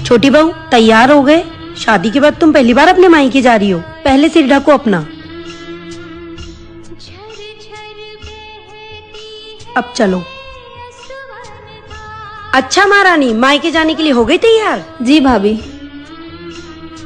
छोटी बहू तैयार हो गए? शादी के बाद तुम पहली बार अपने मायके जा रही हो। पहले सिर ढको अपना। अब चलो। अच्छा महारानी, मायके जाने के लिए हो गई तैयार? जी भाभी।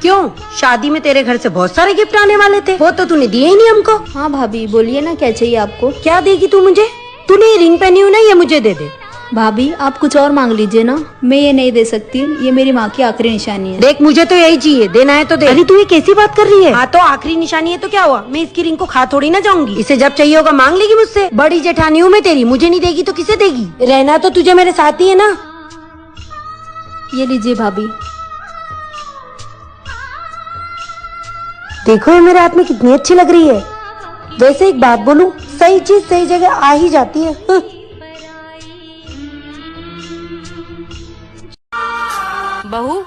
क्यों, शादी में तेरे घर से बहुत सारे गिफ्ट आने वाले थे, वो तो तूने दिए ही नहीं हमको। हाँ भाभी, बोलिए ना क्या चाहिए आपको। क्या देगी तू मुझे? तूने ये रिंग पहनी हुई ना, ये मुझे दे दे। भाभी आप कुछ और मांग लीजिए ना, मैं ये नहीं दे सकती, ये मेरी माँ की आखिरी निशानी है। देख मुझे तो यही चाहिए, देना है तो दे। अरे तू ये कैसी बात कर रही है? हाँ तो आखिरी निशानी है तो क्या हुआ, मैं इसकी रिंग को खा थोड़ी ना जाऊंगी। इसे जब चाहिए होगा मांग लेगी मुझसे। बड़ी जेठानी हूँ मैं तेरी, मुझे नहीं देगी तो किसे देगी? रहना तो तुझे मेरे साथ ही है ना। ये लीजिए भाभी। देखो ये मेरे हाथ में कितनी अच्छी लग रही है। वैसे एक बात बोलूं, सही चीज सही जगह आ ही जाती है। बहू,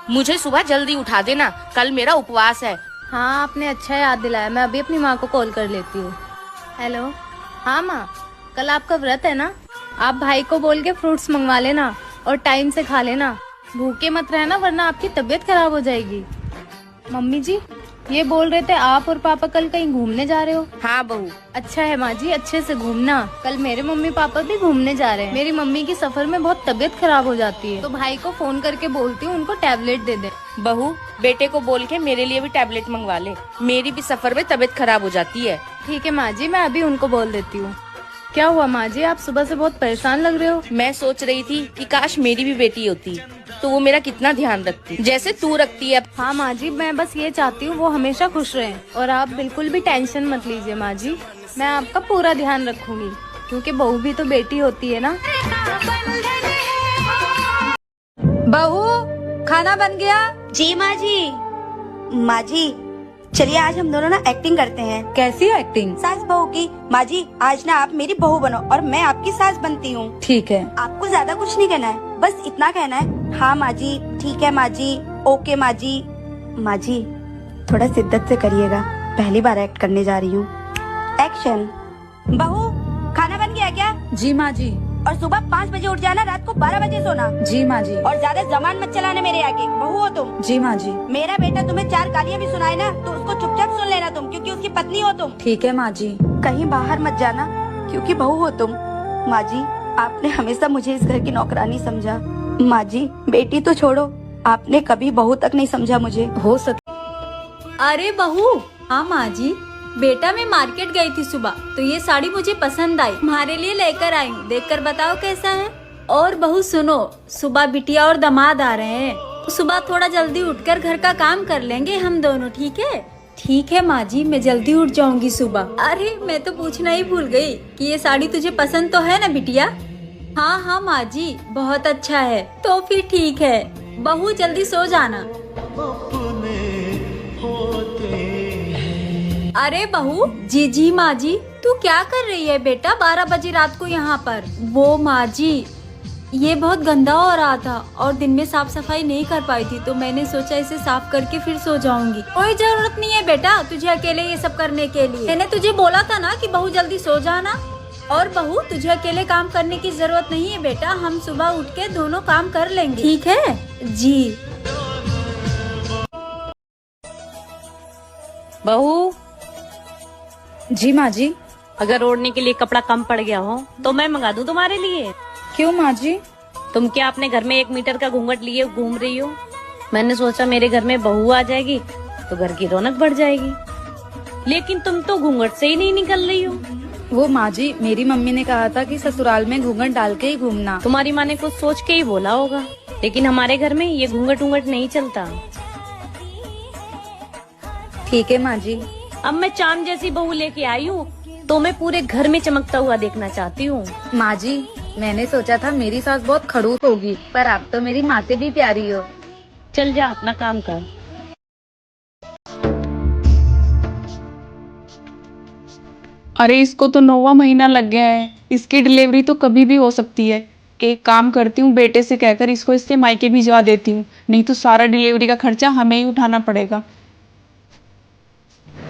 मुझे सुबह जल्दी उठा देना, कल मेरा उपवास है। हाँ आपने अच्छा याद दिलाया, मैं अभी अपनी माँ को कॉल कर लेती हूँ। हेलो। हाँ माँ, कल आपका व्रत है ना, आप भाई को बोल के फ्रूट्स मंगवा लेना और टाइम से खा लेना। भूखे मत रहना वरना आपकी तबीयत खराब हो जाएगी। मम्मी जी ये बोल रहे थे आप और पापा कल कहीं घूमने जा रहे हो। हाँ बहू। अच्छा है माँ जी, अच्छे से घूमना। कल मेरे मम्मी पापा भी घूमने जा रहे हैं। मेरी मम्मी की सफर में बहुत तबीयत खराब हो जाती है, तो भाई को फोन करके बोलती हूँ उनको टैबलेट दे दे। बहू, बेटे को बोल के मेरे लिए भी टैबलेट मंगवा ले, मेरी भी सफर में तबीयत खराब हो जाती है। ठीक है माँ जी, मैं अभी उनको बोल देती हूँ। क्या हुआ माँ जी, आप सुबह से बहुत परेशान लग रहे हो। मैं सोच रही थी कि काश मेरी भी बेटी होती तो वो मेरा कितना ध्यान रखती जैसे तू रखती है। हाँ माँ जी, मैं बस ये चाहती हूँ वो हमेशा खुश रहे और आप बिल्कुल भी टेंशन मत लीजिए माँ जी, मैं आपका पूरा ध्यान रखूंगी क्योंकि बहू भी तो बेटी होती है ना। बहू खाना बन गया? जी माँ जी। माँ जी चलिए आज हम दोनों ना एक्टिंग करते हैं। कैसी एक्टिंग? सास बहू की। माँ जी आज ना आप मेरी बहू बनो और मैं आपकी सास बनती हूँ। ठीक है। आपको ज्यादा कुछ नहीं कहना है, बस इतना कहना है, हाँ माँ जी, ठीक है माँ जी, ओके माँ जी। माँ जी थोड़ा शिद्दत से करिएगा, पहली बार एक्ट करने जा रही हूँ। एक्शन। बहू खाना बन गया क्या? जी माँ जी। और सुबह 5 बजे उठ जाना, रात को 12 बजे सोना। जी माँ जी। और ज्यादा जबान मत चलाना मेरे आगे, बहू हो तुम। जी माँ जी। मेरा बेटा तुम्हें 4 गालियाँ भी सुनाए ना तो उसको चुपचाप सुन लेना तुम, क्योंकि उसकी पत्नी हो तुम। ठीक है माँ जी। कहीं बाहर मत जाना क्योंकि बहू हो तुम। माँ जी आपने हमेशा मुझे इस घर की नौकरानी समझा। माँ जी बेटी तो छोड़ो, आपने कभी बहू तक नहीं समझा मुझे। हो सके। अरे बहू। हाँ माँ जी, बेटा मैं मार्केट गई थी सुबह, तो ये साड़ी मुझे पसंद आई, तुम्हारे लिए लेकर आई हूँ, देखकर बताओ कैसा है। और बहू सुनो, सुबह बिटिया और दामाद आ रहे हैं, तो सुबह थोड़ा जल्दी उठकर घर का काम कर लेंगे हम दोनों, ठीक है? ठीक है माँ जी, मैं जल्दी उठ जाऊंगी सुबह। अरे मैं तो पूछना ही भूल गई कि ये साड़ी तुझे पसंद तो है ना बिटिया? हाँ हाँ माँ जी, बहुत अच्छा है। तो फिर ठीक है, बहू जल्दी सो जाना। अरे बहू। जी जी माँ जी। तू क्या कर रही है बेटा 12 बजे रात को यहाँ पर? वो माँ जी, ये बहुत गंदा हो रहा था और दिन में साफ सफाई नहीं कर पाई थी, तो मैंने सोचा इसे साफ करके फिर सो जाऊंगी। कोई जरूरत नहीं है बेटा तुझे अकेले ये सब करने के लिए, मैंने तुझे बोला था ना कि बहू जल्दी सो जाना। और बहू तुझे अकेले काम करने की जरूरत नहीं है बेटा, हम सुबह उठ के दोनों काम कर लेंगे, ठीक है? जी। बहू। जी माँ जी। अगर ओढ़ने के लिए कपड़ा कम पड़ गया हो तो मैं मंगा दूं तुम्हारे लिए। क्यों माँ जी? तुम क्या अपने घर में 1 मीटर का घूंघट लिए घूम रही हो? मैंने सोचा मेरे घर में बहू आ जाएगी तो घर की रौनक बढ़ जाएगी, लेकिन तुम तो घूंघट से ही नहीं निकल रही हो। वो माँ जी, मेरी मम्मी ने कहा था कि ससुराल में घूंघट डाल के ही घूमना। तुम्हारी माँ ने कुछ सोच के ही बोला होगा, लेकिन हमारे घर में ये घूंघट नहीं चलता। ठीक है माँ जी। अब मैं चांद जैसी बहू लेके आई हूँ तो मैं पूरे घर में चमकता हुआ देखना चाहती हूँ। माँ जी मैंने सोचा था मेरी सास बहुत खड़ूस होगी, पर आप तो मेरी माँ से भी प्यारी हो। चल जा अपना काम कर। अरे इसको तो 9वां महीना लग गया है, इसकी डिलीवरी तो कभी भी हो सकती है। एक काम करती हूँ, बेटे से कहकर इसको इसके मायके भिजवा देती हूँ, नहीं तो सारा डिलीवरी का खर्चा हमें ही उठाना पड़ेगा।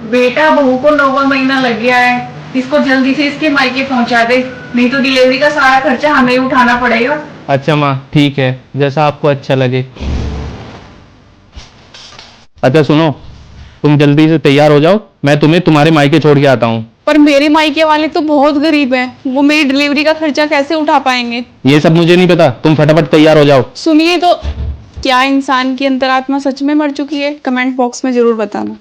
बेटा बहू को 9वां महीना लग गया है, इसको जल्दी से इसके मायके पहुंचा दे, नहीं तो डिलीवरी का सारा खर्चा हमें ही उठाना पड़ेगा। अच्छा माँ ठीक है, जैसा आपको अच्छा लगे। अच्छा सुनो, तुम जल्दी से तैयार हो जाओ, मैं तुम्हें तुम्हारे मायके छोड़ के आता हूँ। पर मेरे मायके वाले तो बहुत गरीब हैं, वो मेरी डिलीवरी का खर्चा कैसे उठा पाएंगे? ये सब मुझे नहीं पता, तुम फटाफट तैयार हो जाओ। सुनिए तो, क्या इंसान की अंतरात्मा सच में मर चुकी है? कमेंट बॉक्स में जरूर बताना।